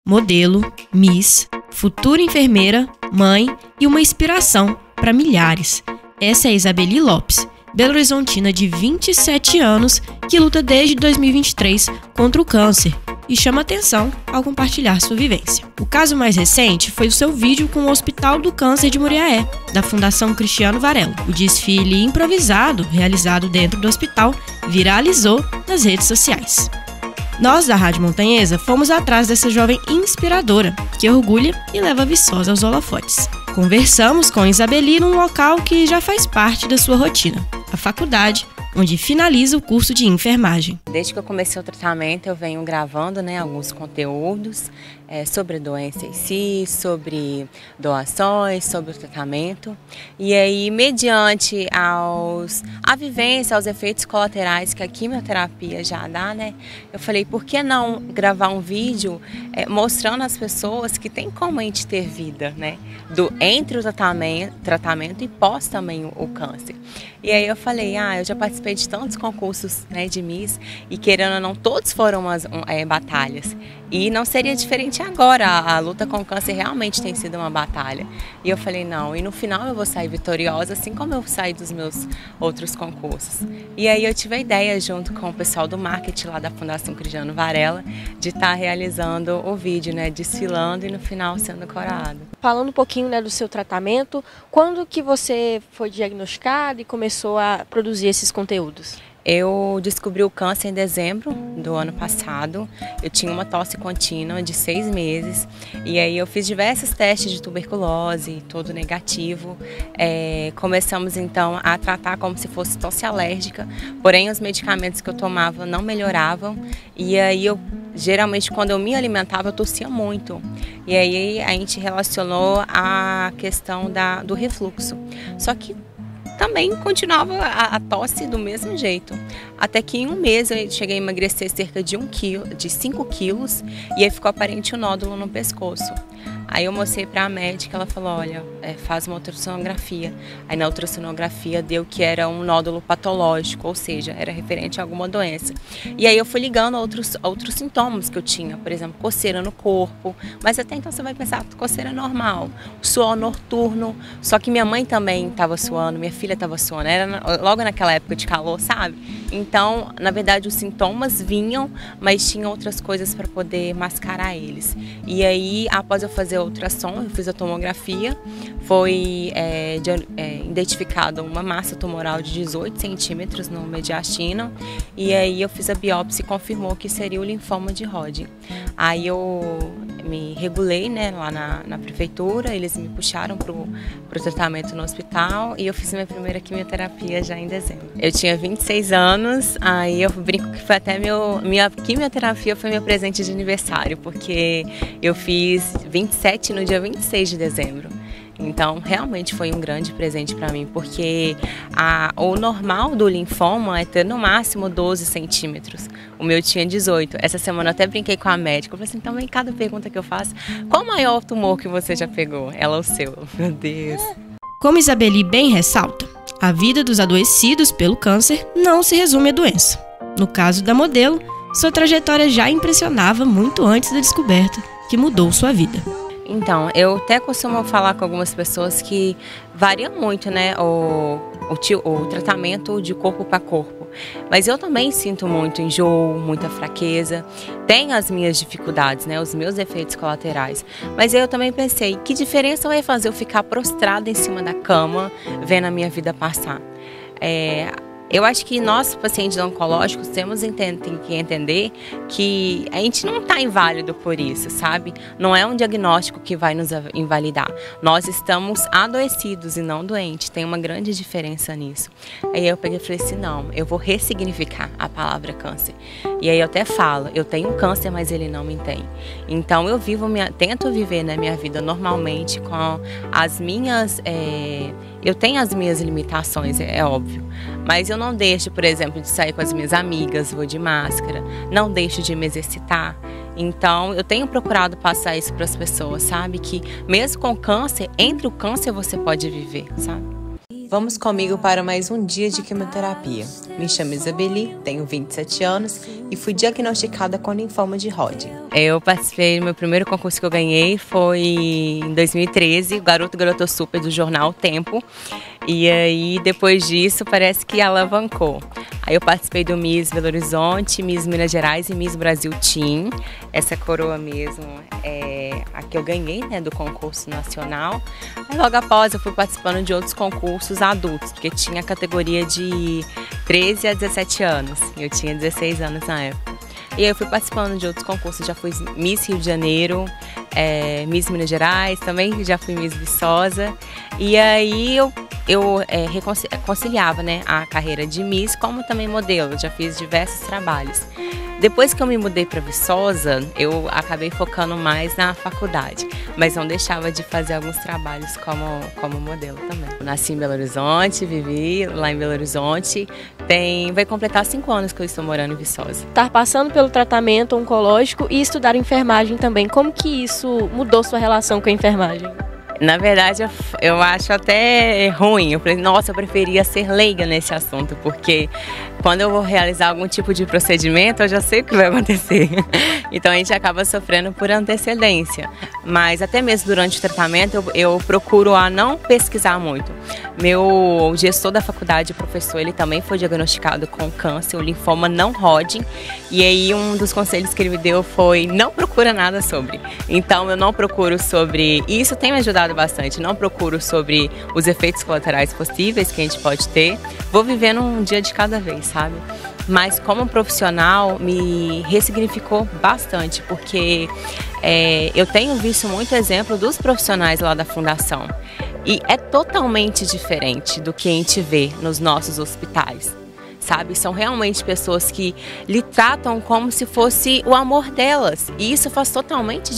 modelo, miss, futura enfermeira, mãe e uma inspiração para milhares. Essa é Isabeli Lopes, belo-horizontina de 27 anos que luta desde 2023 contra o câncer e chama atenção ao compartilhar sua vivência. O caso mais recente foi o seu vídeo com o Hospital do Câncer de Muriaé, da Fundação Cristiano Varela. O desfile improvisado, realizado dentro do hospital, viralizou nas redes sociais. Nós, da Rádio Montanhesa, fomos atrás dessa jovem inspiradora, que orgulha e leva a Viçosa aos holofotes. Conversamos com Isabeli num local que já faz parte da sua rotina, a faculdade, onde finaliza o curso de enfermagem. Desde que eu comecei o tratamento, eu venho gravando alguns conteúdos sobre a doença em si, sobre doações, sobre o tratamento. E aí, mediante a vivência, aos efeitos colaterais que a quimioterapia já dá, eu falei, por que não gravar um vídeo mostrando às pessoas que tem como a gente ter vida, entre o tratamento e pós também o câncer. E aí eu falei, eu já participei de tantos concursos de Miss e querendo ou não, todos foram batalhas. E não seria diferente agora, a luta com o câncer realmente tem sido uma batalha. E eu falei, não, e no final eu vou sair vitoriosa, assim como eu saí dos meus outros concursos. E aí eu tive a ideia, junto com o pessoal do marketing lá da Fundação Cristiano Varela, de estar realizando o vídeo, desfilando e no final sendo coroado. Falando um pouquinho do seu tratamento, quando que você foi diagnosticada e começou a produzir esses conteúdos? Eu descobri o câncer em dezembro do ano passado. Eu tinha uma tosse contínua de 6 meses e aí eu fiz diversos testes de tuberculose, todo negativo. Começamos então a tratar como se fosse tosse alérgica, porém os medicamentos que eu tomava não melhoravam e aí geralmente quando eu me alimentava eu tossia muito. E aí a gente relacionou a questão do refluxo. Só que também continuava a tosse do mesmo jeito. Até que em um mês eu cheguei a emagrecer cerca de 5 quilos e aí ficou aparente um nódulo no pescoço. Aí eu mostrei para a médica, ela falou, olha, faz uma ultrassonografia. Aí na ultrassonografia deu que era um nódulo patológico, ou seja, era referente a alguma doença. E aí eu fui ligando outros sintomas que eu tinha, por exemplo, coceira no corpo, mas até então você vai pensar, coceira normal, suor noturno, só que minha mãe também estava suando, minha filha estava suando, era logo naquela época de calor, sabe? Então, na verdade, os sintomas vinham, mas tinha outras coisas para poder mascarar eles. E aí, após eu fazer a ultrassom, eu fiz a tomografia, foi identificada uma massa tumoral de 18 centímetros no mediastino, e aí eu fiz a biópsia e confirmou que seria o linfoma de Hodgkin. Aí eu me regulei lá na prefeitura, eles me puxaram pro tratamento no hospital e eu fiz minha primeira quimioterapia já em dezembro. Eu tinha 26 anos, aí eu brinco que foi até minha quimioterapia foi meu presente de aniversário, porque eu fiz 27 no dia 26 de dezembro. Então, realmente foi um grande presente para mim, porque o normal do linfoma é ter no máximo 12 centímetros. O meu tinha 18. Essa semana eu até brinquei com a médica. Eu falei assim, também cada pergunta que eu faço, qual o maior tumor que você já pegou? Ela, o seu. Meu Deus. Como Isabeli bem ressalta, a vida dos adoecidos pelo câncer não se resume à doença. No caso da modelo, sua trajetória já impressionava muito antes da descoberta, que mudou sua vida. Então, eu até costumo falar com algumas pessoas que varia muito, o tratamento de corpo para corpo. Mas eu também sinto muito enjoo, muita fraqueza, tenho as minhas dificuldades, os meus efeitos colaterais. Mas eu também pensei, que diferença vai fazer eu ficar prostrada em cima da cama, vendo a minha vida passar? Eu acho que nós, pacientes oncológicos, temos que entender que a gente não está inválido por isso, sabe? Não é um diagnóstico que vai nos invalidar. Nós estamos adoecidos e não doentes. Tem uma grande diferença nisso. Aí eu peguei e falei assim, não, eu vou ressignificar a palavra câncer. E aí eu até falo, eu tenho câncer, mas ele não me tem. Então eu tento viver minha vida normalmente com as minhas... Eu tenho as minhas limitações, é óbvio, mas eu não deixo, por exemplo, de sair com as minhas amigas, vou de máscara, não deixo de me exercitar. Então, eu tenho procurado passar isso para as pessoas, sabe? Que mesmo com câncer, entre o câncer você pode viver, sabe? Vamos comigo para mais um dia de quimioterapia. Me chamo Isabeli, tenho 27 anos e fui diagnosticada com linfoma de Hodgkin. Eu participei, meu primeiro concurso que eu ganhei foi em 2013, Garota Super do jornal Tempo. E aí, depois disso, parece que alavancou. Aí eu participei do Miss Belo Horizonte, Miss Minas Gerais e Miss Brasil Team. Essa coroa mesmo é a que eu ganhei, né, do concurso nacional. Aí logo após eu fui participando de outros concursos adultos, porque tinha a categoria de 13 a 17 anos. E eu tinha 16 anos na época. E aí eu fui participando de outros concursos, já fui Miss Rio de Janeiro, Miss Minas Gerais, também já fui Miss Viçosa. E aí eu conciliava, né, a carreira de Miss como também modelo, já fiz diversos trabalhos. Depois que eu me mudei para Viçosa, eu acabei focando mais na faculdade, mas não deixava de fazer alguns trabalhos como modelo também. Eu nasci em Belo Horizonte, vivi lá em Belo Horizonte, vai completar 5 anos que eu estou morando em Viçosa. Estar passando pelo tratamento oncológico e estudar enfermagem também, como que isso mudou sua relação com a enfermagem? Na verdade, eu acho até ruim. Eu falei, nossa, eu preferia ser leiga nesse assunto, porque quando eu vou realizar algum tipo de procedimento, eu já sei o que vai acontecer. Então a gente acaba sofrendo por antecedência. Mas até mesmo durante o tratamento, eu procuro a não pesquisar muito. Meu gestor da faculdade, o professor, ele também foi diagnosticado com câncer, o linfoma não Hodgkin. E aí um dos conselhos que ele me deu foi, não procura nada sobre. Então eu não procuro sobre... E isso tem me ajudado bastante. Não procuro sobre os efeitos colaterais possíveis que a gente pode ter. Vou vivendo um dia de cada vez, sabe? Mas como profissional me ressignificou bastante, porque eu tenho visto muito exemplo dos profissionais lá da fundação. E é totalmente diferente do que a gente vê nos nossos hospitais. Sabe? São realmente pessoas que lhe tratam como se fosse o amor delas. E isso faz totalmente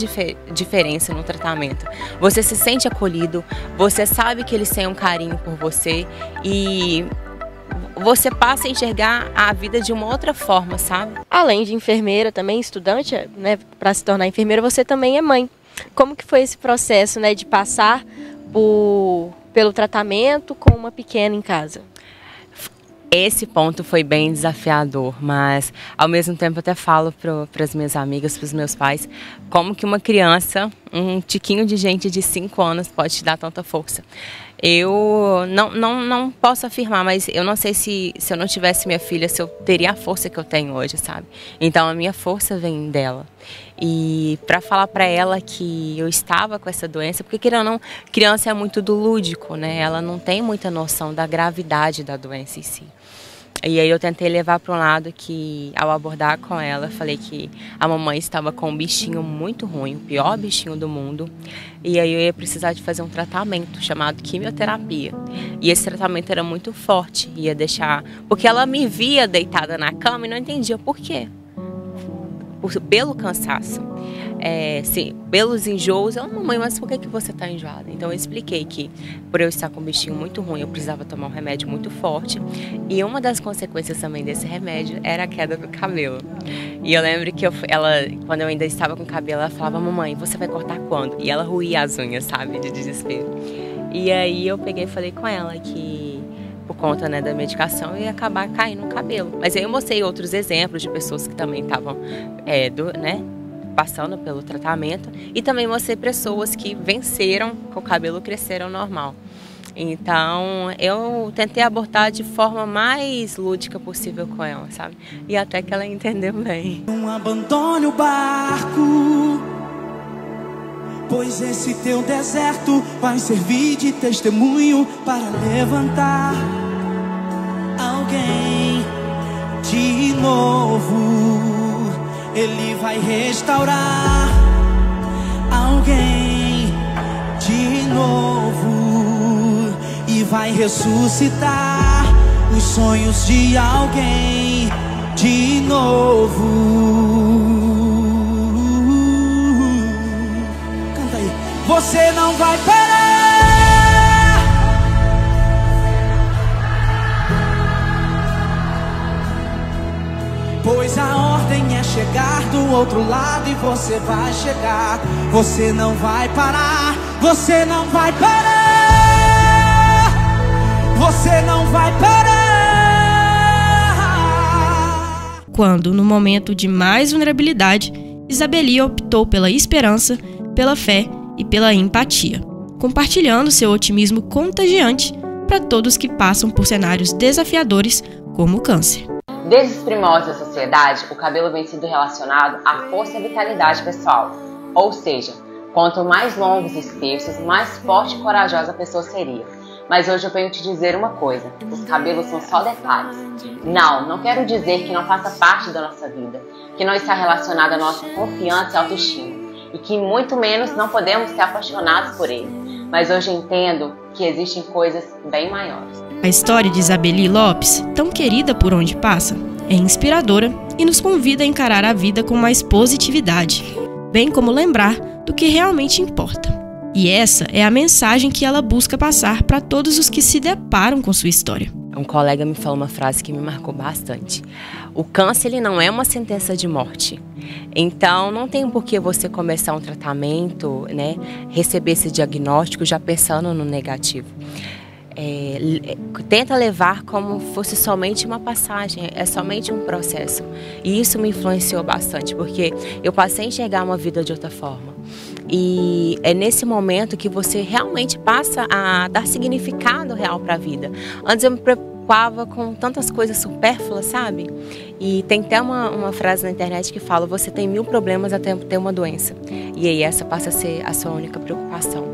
diferença no tratamento. Você se sente acolhido, você sabe que eles têm um carinho por você e você passa a enxergar a vida de uma outra forma, sabe? Além de enfermeira, também estudante, né, para se tornar enfermeira, você também é mãe. Como que foi esse processo, né, de passar pelo tratamento com uma pequena em casa? Esse ponto foi bem desafiador, mas ao mesmo tempo até falo para as minhas amigas, para os meus pais, como que uma criança, um tiquinho de gente de 5 anos pode te dar tanta força. Eu não posso afirmar, mas eu não sei se eu não tivesse minha filha, se eu teria a força que eu tenho hoje, sabe? Então a minha força vem dela. E para falar para ela que eu estava com essa doença, porque querendo ou não, criança é muito do lúdico, né? Ela não tem muita noção da gravidade da doença em si. E aí eu tentei levar para um lado que, ao abordar com ela, falei que a mamãe estava com um bichinho muito ruim, o pior bichinho do mundo. E aí eu ia precisar de fazer um tratamento chamado quimioterapia. E esse tratamento era muito forte, ia deixar... Porque ela me via deitada na cama e não entendia por quê. Pelo cansaço, sim, pelos enjoos. Eu, mamãe, mas por que você está enjoada? Então eu expliquei que por eu estar com um bichinho muito ruim, eu precisava tomar um remédio muito forte. E uma das consequências também desse remédio era a queda do cabelo. E eu lembro que quando eu ainda estava com o cabelo, ela falava, mamãe, você vai cortar quando? E ela roía as unhas, sabe, de desespero. E aí eu peguei e falei com ela que... por conta, né, da medicação, ia acabar caindo no cabelo. Mas aí eu mostrei outros exemplos de pessoas que também estavam passando pelo tratamento. E também mostrei pessoas que venceram, com o cabelo cresceram normal. Então eu tentei abordar de forma mais lúdica possível com ela, sabe? E até que ela entendeu bem. Não abandone o barco, pois esse teu deserto vai servir de testemunho para levantar alguém de novo. Ele vai restaurar alguém de novo e vai ressuscitar os sonhos de alguém de novo. Canta aí. Você não vai parar, pois a ordem é chegar do outro lado e você vai chegar. Você não vai parar, você não vai parar. você não vai parar. Quando, no momento de mais vulnerabilidade, Isabeli optou pela esperança, pela fé e pela empatia, compartilhando seu otimismo contagiante para todos que passam por cenários desafiadores como o câncer. Desde os primórdios da sociedade, o cabelo vem sido relacionado à força e vitalidade pessoal. Ou seja, quanto mais longos e espessos, mais forte e corajosa a pessoa seria. Mas hoje eu venho te dizer uma coisa, os cabelos são só detalhes. Não quero dizer que não faça parte da nossa vida, que não está relacionado à nossa confiança e autoestima, e que muito menos não podemos ser apaixonados por ele. Mas hoje entendo que existem coisas bem maiores. A história de Isabeli Lopes, tão querida por onde passa, é inspiradora e nos convida a encarar a vida com mais positividade, bem como lembrar do que realmente importa. E essa é a mensagem que ela busca passar para todos os que se deparam com sua história. Um colega me falou uma frase que me marcou bastante. O câncer ele não é uma sentença de morte. Então não tem por que você começar um tratamento, né, receber esse diagnóstico já pensando no negativo. Tenta levar como fosse somente uma passagem, é somente um processo. E isso me influenciou bastante, porque eu passei a enxergar uma vida de outra forma. E é nesse momento que você realmente passa a dar significado real para a vida. Antes eu me preocupava com tantas coisas supérfluas, sabe? E tem até uma frase na internet que fala: você tem 1000 problemas até ter uma doença. E aí essa passa a ser a sua única preocupação.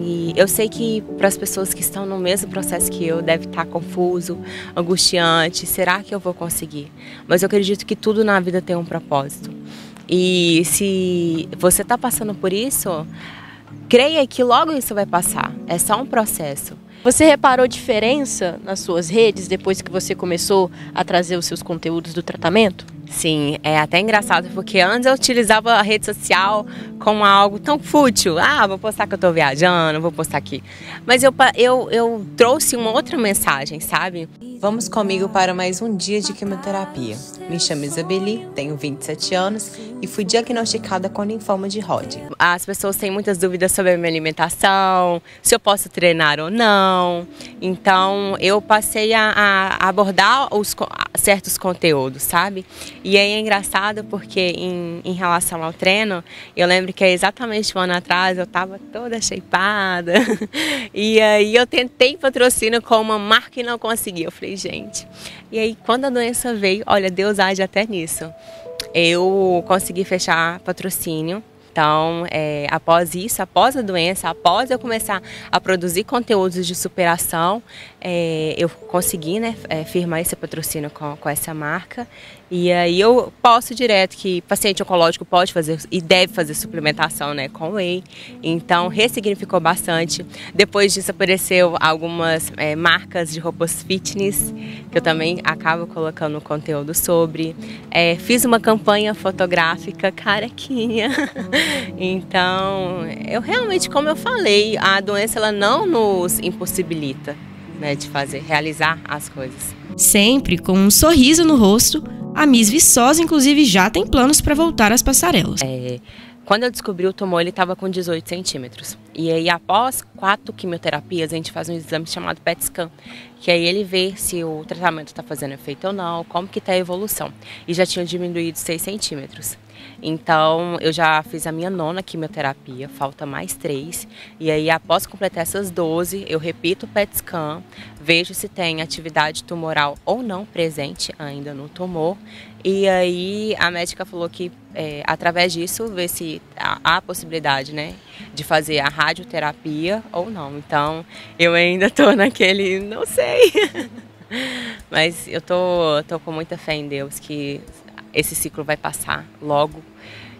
E eu sei que para as pessoas que estão no mesmo processo que eu, deve estar confuso, angustiante, será que eu vou conseguir? Mas eu acredito que tudo na vida tem um propósito. E se você está passando por isso, creia que logo isso vai passar, é só um processo. Você reparou diferença nas suas redes depois que você começou a trazer os seus conteúdos do tratamento? Sim, é até engraçado, porque antes eu utilizava a rede social como algo tão fútil. Vou postar que eu tô viajando, vou postar aqui. Mas eu trouxe uma outra mensagem, sabe? Vamos comigo para mais um dia de quimioterapia. Me chamo Isabeli, tenho 27 anos e fui diagnosticada com linfoma de Hodgkin. As pessoas têm muitas dúvidas sobre a minha alimentação, se eu posso treinar ou não. Então eu passei a abordar certos conteúdos, sabe? E aí é engraçado porque em relação ao treino, eu lembro que exatamente um ano atrás eu estava toda shapeada. E aí eu tentei patrocínio com uma marca e não consegui. Eu falei, gente. E aí quando a doença veio, olha, Deus age até nisso. Eu consegui fechar patrocínio. Então, após isso, após a doença, após eu começar a produzir conteúdos de superação, eu consegui, né, firmar esse patrocínio com essa marca. E aí eu posto direto que paciente oncológico pode fazer e deve fazer suplementação, né, com whey. Então, ressignificou bastante. Depois disso, apareceu algumas marcas de roupas fitness, que eu também acabo colocando conteúdo sobre. Fiz uma campanha fotográfica carequinha. Então, eu realmente, como eu falei, a doença ela não nos impossibilita, né, de realizar as coisas. Sempre com um sorriso no rosto, a Miss Viçosa, inclusive, já tem planos para voltar às passarelas. Quando eu descobri o tumor, ele estava com 18 centímetros. E aí, após 4 quimioterapias, a gente faz um exame chamado PET scan, que aí ele vê se o tratamento está fazendo efeito ou não, como que está a evolução. E já tinha diminuído 6 centímetros. Então, eu já fiz a minha 9ª quimioterapia, falta mais 3. E aí, após completar essas 12, eu repito o PET scan, vejo se tem atividade tumoral ou não presente ainda no tumor. E aí, a médica falou que, através disso, ver se há a possibilidade, né, de fazer a radioterapia ou não. Então, eu ainda tô naquele, não sei. Mas eu tô com muita fé em Deus que esse ciclo vai passar logo.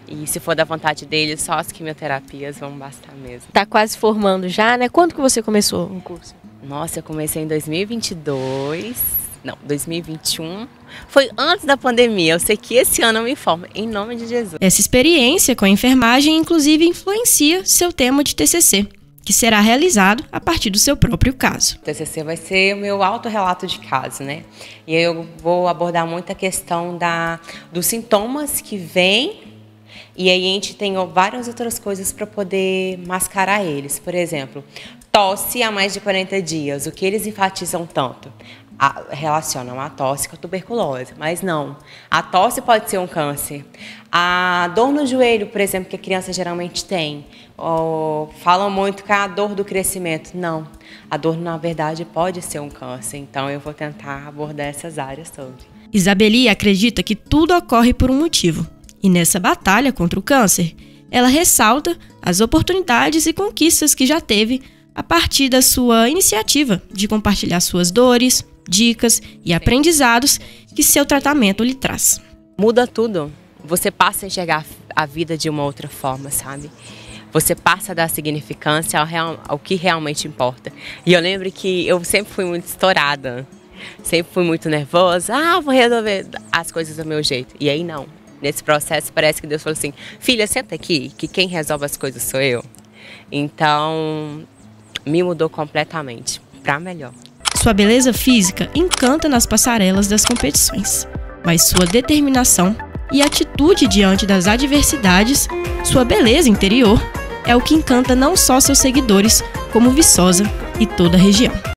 E se for da vontade dele, só as quimioterapias vão bastar mesmo. Tá quase formando já, né? Quando que você começou o curso? Nossa, eu comecei em 2021. Foi antes da pandemia. Eu sei que esse ano eu me formo, em nome de Jesus. Essa experiência com a enfermagem, inclusive, influencia seu tema de TCC, que será realizado a partir do seu próprio caso. O TCC vai ser o meu autorrelato de caso, né? E aí eu vou abordar muito a questão dos sintomas que vêm E aí a gente tem várias outras coisas para poder mascarar eles. Por exemplo, tosse há mais de 40 dias. O que eles enfatizam tanto? Relacionam a tosse com a tuberculose, mas não. A tosse pode ser um câncer. A dor no joelho, por exemplo, que a criança geralmente tem, falam muito que é a dor do crescimento. Não, a dor, na verdade, pode ser um câncer. Então, eu vou tentar abordar essas áreas todas. Isabeli acredita que tudo ocorre por um motivo. E nessa batalha contra o câncer, ela ressalta as oportunidades e conquistas que já teve a partir da sua iniciativa de compartilhar suas dores, dicas e aprendizados que seu tratamento lhe traz. Muda tudo. Você passa a enxergar a vida de uma outra forma, sabe? Você passa a dar significância ao que realmente importa. E eu lembro que eu sempre fui muito estourada. Sempre fui muito nervosa. Vou resolver as coisas do meu jeito. E aí não. Nesse processo parece que Deus falou assim, filha, senta aqui, que quem resolve as coisas sou eu. Então, me mudou completamente, para melhor. Sua beleza física encanta nas passarelas das competições, mas sua determinação e atitude diante das adversidades, sua beleza interior, é o que encanta não só seus seguidores, como Viçosa e toda a região.